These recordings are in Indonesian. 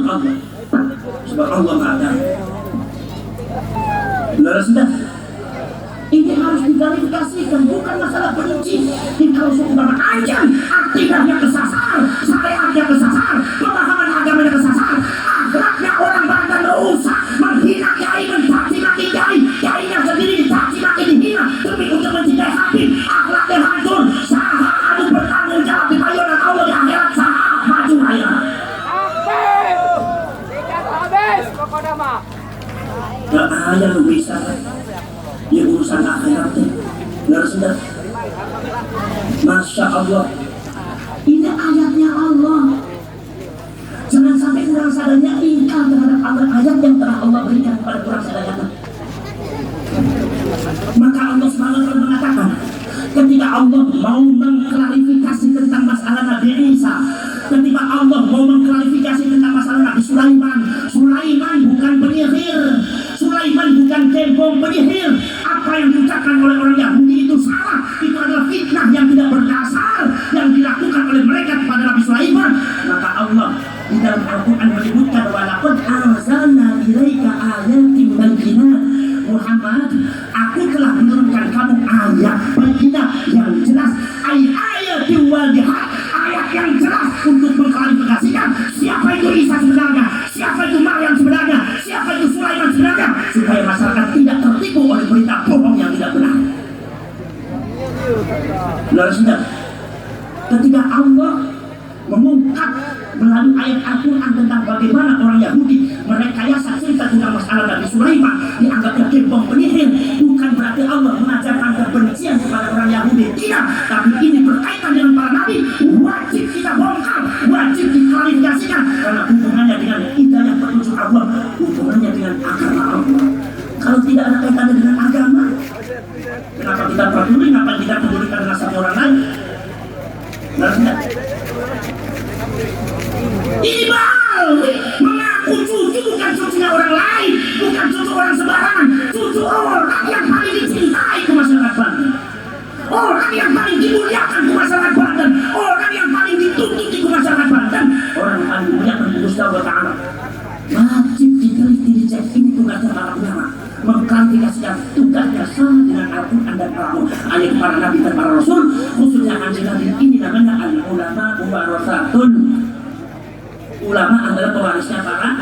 Allah. Sebab Allah Maha Tahu. Benar sudah. Ini harus diklarifikasikan, bukan masalah benci. Ini kalau seumpama anjing, akidahnya kesasar, syariatnya kesasar, pemahaman agamanya kesasar, akhlaknya orang Banten rusak, menghina kiai, mencaci maki kiai, kiainya sendiri dicaci maki dihina demi untuk mencintai Habib, akhlaknya hancur. Saha anu bertanggung jawab di bayangan Allah di akhirat, saha maju raya. Habis pokoknya mah. Gak ada lu bisa. Di urusan akhirat benar sudah. Masya Allah, ini ayatnya Allah. Jangan sampai kurang sadarnya ingkar terhadap ayat yang telah Allah berikan kepada kurang sadarnya. Maka Allah SWT mengatakan, ketika Allah mau mengklarifikasi tentang masalah Nabi Isa, ketika Allah mau mengklarifikasi tentang masalah Nabi Sulaiman, Sulaiman bukan penyihir, Sulaiman bukan kembong penyihir. Apa yang diucapkan oleh orang Yahudi itu salah, itu adalah fitnah yang tidak berdasar yang dilakukan oleh mereka kepada Nabi Sulaiman. Maka Allah di dalam Al-Quran menyebutkan, walaqad anzalna ilaika ayatin bayyinat. Muhammad, aku telah menurunkan kamu ayat bayyinat yang jelas, ayat wadihat, ayat yang jelas untuk mengklarifikasikan siapa itu Isa sebenarnya, siapa itu Maryam sebenarnya, siapa itu Sulaiman sebenarnya, supaya masyarakat tidak tertipu oleh berita bohong yang tidak benar. Benar sudah. Ketika Allah mengungkap melalui ayat Al-Quran tentang bagaimana orang Yahudi merekayasa cerita tentang masalah Nabi Sulaiman dianggapnya kembang penyihir, bukan berarti Allah mengajarkan kebencian kepada orang Yahudi, tidak, tapi ini berkaitan dengan para nabi, wajib kita bongkar, wajib diklarifikasikan, karena hubungannya dengan hidayah petunjuk Allah, hubungannya dengan agama Allah. Kalau tidak ada kaitannya dengan agama, kenapa kita peduli, kenapa kita pedulikan dengan satu orang lain? Nah, ini Bali mengaku cucu bukan cucunya orang lain, bukan cucu orang sembarangan, cucu orang yang paling dicintai ke masyarakat Banten, orang yang paling dimuliakan ke masyarakat Banten, orang yang paling dituntut ke masyarakat Banten, orang yang paling dimuliakan ke Gusti Allah Ta'ala. Wajib diteliti, dicek. Ini tugasnya para ulama, mengklarifikasikan tugasnya sama dengan Al-Quran dan ayat para nabi dan para rasul, khususnya anjing ini namanya al-ulama warathatun. Ulama adalah pewarisnya para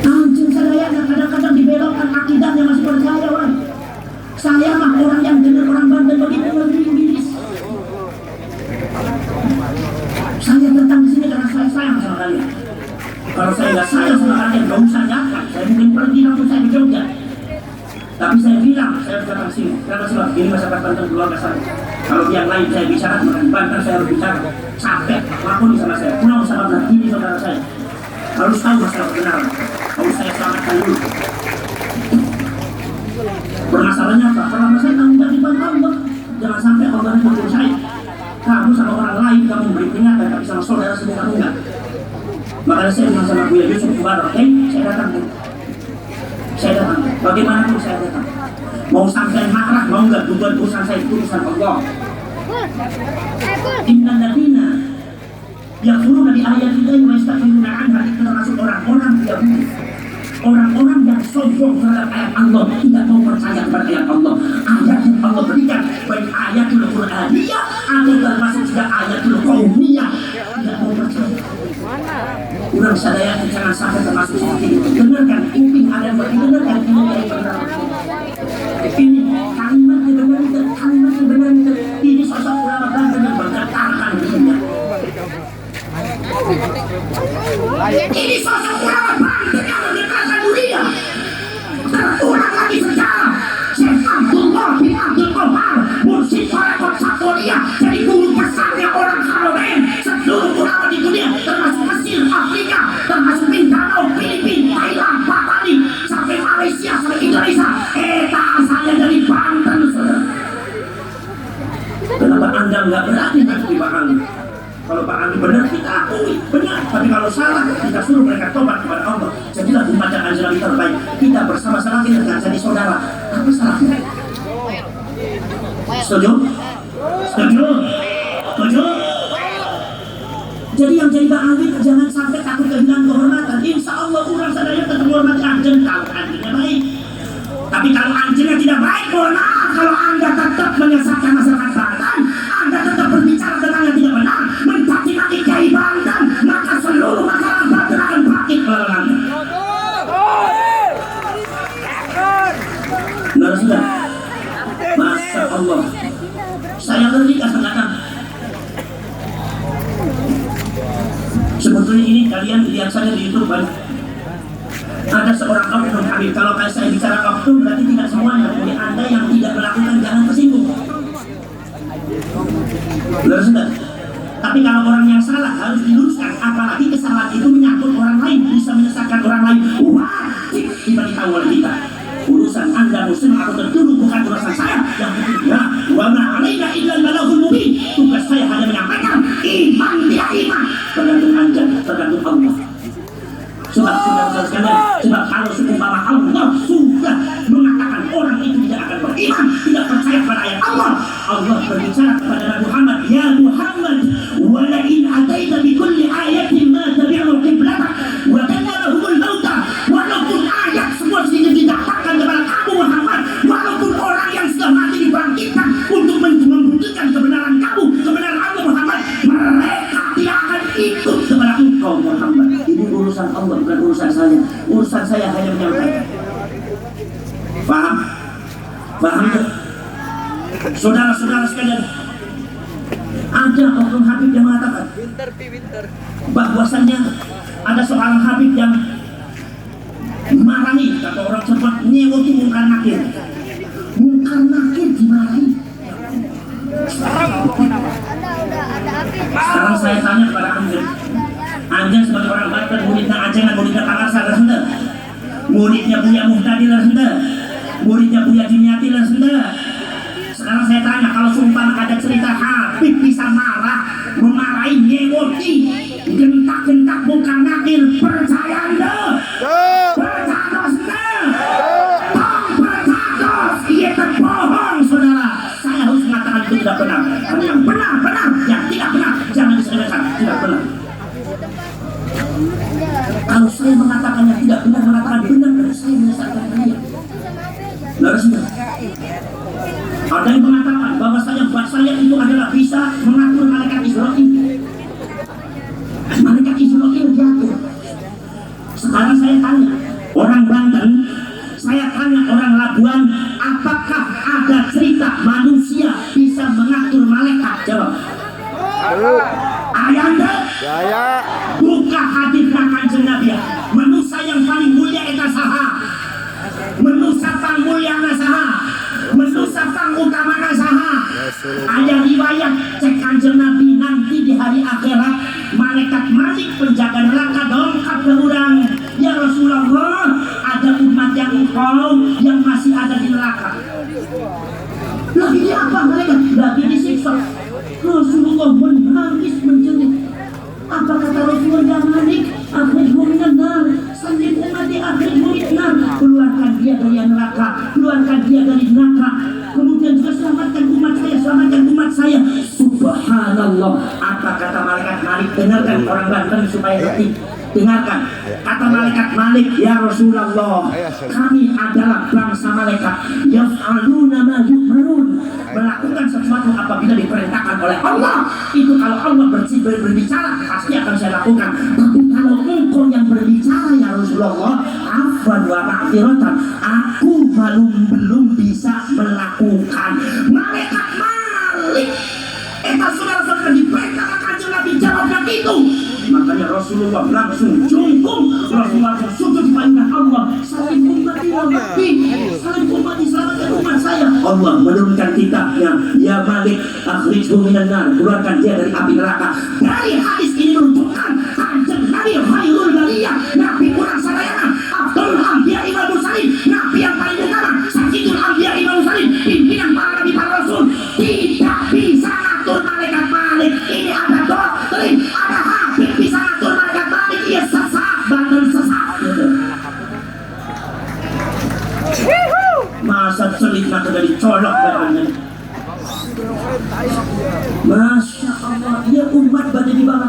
anjing. Saya kadang-kadang dibelokkan akidahnya masih percaya orang. Saya mah orang yang dengar orang Banten begitu mengiris. Saya tentang di sini karena saya sayang sama kalian. Kalau saya nggak sayang sama kalian, nggak usah datang. Saya mungkin pergi langsung saya ke Jogja. Tapi saya bilang, saya harus datang sini. Karena sebab ini masyarakat Banten keluarga saya. Kalau yang lain saya bicara, maka di Banten saya harus bicara. Capek, lakoni sama saya. Pulau sama benar, ini saudara saya. Harus tahu masalah kebenaran. Harus saya selamatkan dulu. Permasalahannya apa? Kalau saya tanggung jawab di depan Allah. Jangan sampai Allah mengukur saya. Kamu sama orang lain, kamu beri peringatan, tapi sama saudara sendiri kamu enggak. Makanya saya bilang sama Buya Yusuf Kubarok, saya datang. Saya datang, bagaimanapun saya datang. Mau sampai marah, mau enggak, bukan urusan saya, itu urusan Allah. Inna ladina yakfuruna bi ayatillahi wa yastakbiruna anha, itu termasuk orang-orang Yahudi. Orang-orang yang sombong terhadap ayat Allah, tidak mau percaya kepada ayat Allah. Ayat yang Allah berikan, baik ayatul Qur'aniyah atau termasuk juga ayatul Qaumiyah, tidak mau percaya. Kurang sadaya, jangan sampai termasuk seperti itu. Dengarkan, kuping ada yang dengarkan, ini dari benar. Ini kalimat yang benar itu, kalimat yang benar itu. Ini sosok ulama Banten yang bergetarkan dunia. Ini sosok ulama Banten yang bergetarkan dunia. Terulang lagi sejarah. Syekh Abdullah bin Abdul Qahar, mursyid Tarekat Satoliyah, jadi guru besarnya orang Haramain, seluruh ulama di dunia, termasuk Mesir, Afrika, termasuk Mindanao, Filipina, Thailand, Bali, sampai Malaysia, sampai Indonesia. Asalnya dari Banten, saudara. Kenapa Anda nggak berani mengikuti Pak Ali? Kalau Pak Ali benar, kita akui benar. Tapi kalau salah, kita suruh mereka tobat kepada Allah. Jadilah umat yang anjali terbaik. Kita bersama-sama kita akan jadi saudara. Apa salahnya? Setuju? Setuju? Setuju? Jadi yang jadi ba'alin jangan sampai takut kehilangan kehormatan. Insya Allah orang sadaya tetap menghormati anjing kalau anjingnya baik. Tapi kalau anjingnya tidak baik, mohon maaf, kalau Anda tetap menyesatkan masyarakat Banten, Anda tetap berbicara tentang yang tidak benar, mencaci maki Kiai Banten, maka seluruh masyarakat Banten akan bangkit melawan Anda. Benar sudah? Masya Allah, saya ngerti kata-kata. Sebetulnya ini kalian lihat saya di YouTube banyak. Ada seorang oknum Habib. Kalau saya bicara oknum berarti tidak semuanya. Jadi Anda yang tidak melakukan jangan tersinggung. Benar sudah? Tapi kalau orang yang salah harus diluruskan. Apalagi kesalahan itu menyangkut orang lain, bisa menyesatkan orang lain. Wajib diberitahu oleh kita. Urusan Anda muslim atau tertuduh bukan urusan saya. Yang pentingnya wa ma 'alaina illa al-balaghul mubin. Tugas saya hanya menyampaikan iman tidak iman tergantung Anda, tergantung Allah. Sebab kalau seumpama Allah sudah mengatakan orang itu tidak akan beriman, tidak percaya pada ayat Allah, Allah berbicara kepada Nabi Muhammad, ya Muhammad, wa la in ataita bi kulli ayatin ma tabi'u qiblatak wa kana lahumul mauta. Walaupun ayat semua sini didatangkan kepada kamu Muhammad, walaupun orang yang sudah mati dibangkitkan untuk membuktikan kebenaran kamu, kebenaran Allah Muhammad, mereka tidak akan ikut kepada engkau Muhammad. Ini urusan Allah, bukan urusan saya. Urusan saya hanya menyampaikan. Paham? Paham tak? Saudara-saudara sekalian, ada oknum Habib yang mengatakan bahwasannya ada seorang Habib yang marahi, kata orang cepat, nyewoti mungkar nakir. Mungkar nakir dimarahi. Sekarang saya tanya kepada Anjing. Anjing sebagai orang Banten, muridnya Anjing dan muridnya Kang Arsal Resenda, muridnya Buya Muhtadi Resenda, muridnya Buya Jimiati Resenda. Sekarang saya tanya, kalau sumpah ada cerita Habib bisa marah, memarahi, nyewoti, gentak-gentak mungkar nakir, percaya Anda? Percados Anda? Percados, ia terbohong saudara. Saya harus mengatakan itu tidak benar. Karena yang benar, benar. Yang tidak benar, jangan diselesaikan. Tidak benar. Kalau saya mengatakan yang tidak benar, mengatakan benar, saya menyesatkan dia. Lalu ada yang mengatakan bahwa saya itu adalah bisa mengatur malaikat Israil. Malaikat Israil jatuh. Sekarang saya tanya orang Banten, saya tanya orang Labuan, apakah ada cerita manusia bisa mengatur malaikat? Jawab. Ayanda. Ya. Buka hadis Kanjeng Nabi. Manusia yang paling mulia eta saha? Manusia paling mulia saha? Manusia paling utama saha? Ada riwayat cek Kanjeng Nabi nanti di hari akhirat malaikat Malik penjaga neraka dongkap ke orang. Ya Rasulullah, ada umat yang engkau yang masih ada di neraka. Lagi di apa mereka? Lagi disiksa. Rasulullah menangis menjerit. Apa kata Rasulullah? Ya Malik, akhrijhu minan nar, sallim ummati akhrijhu minan nar. Keluarkan dia dari neraka, keluarkan dia dari neraka. Kemudian juga selamatkan umat saya, selamatkan umat saya. Subhanallah. Apa kata malaikat Malik? Dengarkan orang Banten supaya ngerti. Dengarkan kata malaikat Malik, ya Rasulullah, kami adalah bangsa malaikat yaf'aluna ma yu'marun, melakukan sesuatu apabila diperintahkan oleh Allah. Itu kalau Allah berbicara pasti akan saya lakukan. Tapi kalau engkau yang berbicara ya Rasulullah, afwan wa ma'firatan, aku belum bisa melakukan. Malaikat Malik eta saudara-saudara diperintahkan Kanjeng Nabi jawabnya gitu. Makanya Rasulullah langsung jungkung, Rasulullah langsung sujud di panggilan Allah. Salim ummati wa ummati, salim ummati, selamatkan umat saya. Allah menurunkan kitabnya, ya Malik akhrijhu minan nar, keluarkan dia dari api neraka. Dari hadis ini menunjukkan Kanjeng Nabi khairul bariyah, Nabi kurang sadayana, Abdul Anbiya Imam Mursalin, Nabi yang paling utama, Sayyidul Anbiya Imam Mursalin, pimpinan para nabi para rasul, tidak bisa ngatur malaikat Malik. Ini ada doktrin, ada Habib bisa ngatur malaikat Malik. Ia sesat, Banten sesat. Masa celik nak dari colok badannya. Masya Allah, dia umat pada di bawah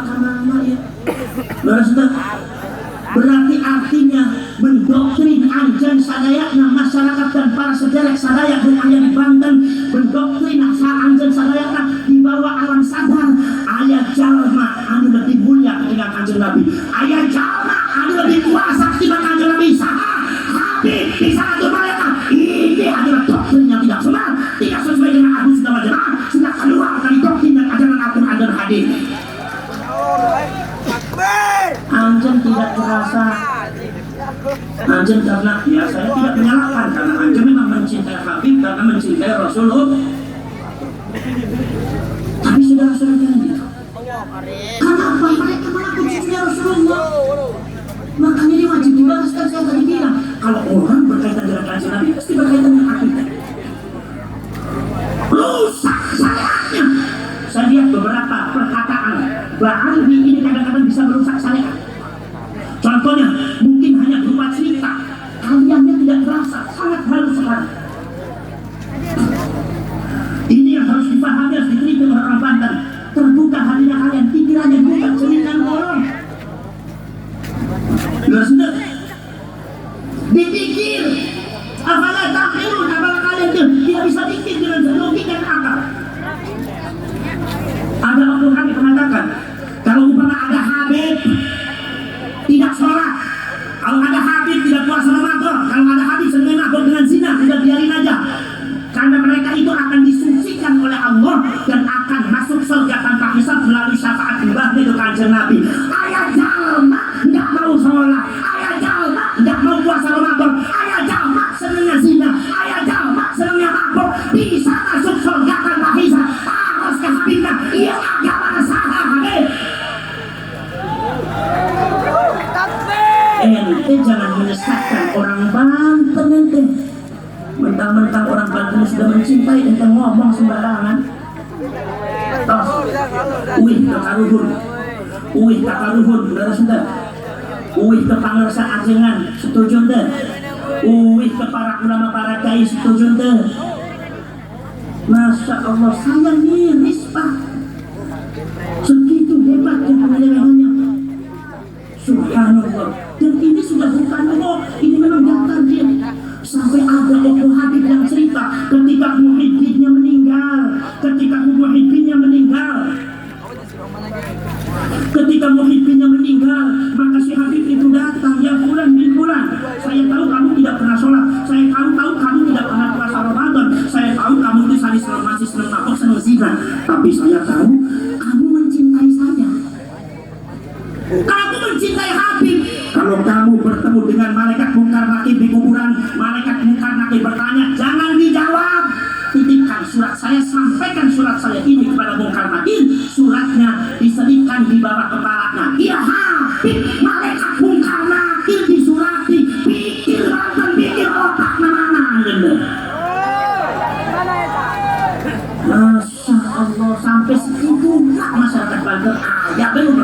Berarti artinya mendoktrin anjen sadayakna masyarakat dan para sederek sadayak dan ayah di Banten, mendoktrin asal anjen sadayakna di bawah alam sadar. Ayah jalma anu lebih mulia ketika kanjeng Nabi, ayah jalma anu lebih kuasa ketika kanjeng Nabi. Habib bisa atur mereka. Ini adalah doktrin yang tidak benar, tidak sesuai dengan Ahlus Sunnah wal Jamaah, sudah keluar dari doktrin dan ajaran Al-Quran dan hadis. Anjen tidak merasa anjen karena ya saya tidak menyalahkan, karena anjen memang mencintai Habib karena mencintai Rasulullah. Tapi saudara-saudara gitu, karena apa? Mereka mengaku cinta Rasulullah, makanya dia wajib dibalaskan. Saya tadi bilang kalau orang berkaitan dengan kanjeng Nabi pasti berkaitan dengan akidah. Rusak syariatnya. Saya lihat beberapa perkataan Ba'alwi ini kadang-kadang bisa merusak syariat. Contohnya mungkin hanya berupa cerita, kaliannya tidak terasa, sangat halus sekali. Ini yang harus dipahami, harus diteliti oleh orang Banten. Terbuka hatinya kalian, pikirannya bukan cerita orang. Sudah dipikir, apalah tampilun, apalah kalian tidak bisa pikir dengan logika dan akal. Ada waktu kami mengatakan, kalau umpama ada Habib tidak sholat, kalau ada Habib tidak puasa Ramadan, kalau ada Habib sering mabuk dengan zina, sudah biarin aja, karena mereka itu akan disucikan oleh Allah dan akan masuk surga tanpa hisab melalui syafaat mbahnya itu kanjeng Nabi. Ayah jalma tidak mau sholat, ayah jalma tidak mau puasa Ramadan, ayah jalma senangnya zina, ayah jalma senangnya mabuk, bisa masuk surga tanpa hisab. Harus ke Habibnya, iya agama salah Habib. Ente jangan menyesatkan orang Banten ente. Mentang-mentang orang Banten sudah mencintai, ente ngomong sembarangan. Tos, uih kekaruhun, saudara-saudara. Uih ke pangersa ajengan, setuju ente. Uih ke para ulama, para kiai, setuju ente. Masya Allah, saya miris Pak. Segitu hebatnya penyelewengannya. Subhanallah. Dan ini sudah bukan ini memang daftar dia. Sampai ada Opo Habib yang cerita ketika muhibinnya meninggal. Ketika muhibinnya meninggal, maka si Habib itu datang, ya bulan bin bulan. Saya tahu kamu tidak pernah sholat, saya tahu kamu tidak pernah puasa Ramadan, saya tahu kamu itu masih senang mabuk, senang zina. Tapi saya tahu kamu mencintai saya. Kamu mencintai Habib. Kalau kamu bertemu dengan malaikat mungkar nakir di kuburan, malaikat mungkar nakir bertanya, jangan dijawab. Titipkan surat saya, sampaikan surat saya ini kepada mungkar nakir. Suratnya diselipkan di bawah kepalanya. Ya Habib, malaikat mungkar nakir disurati, pikir Banten, pikir otak mana gitu. Masya Allah, sampai segitu masyarakat Banten. Ya belum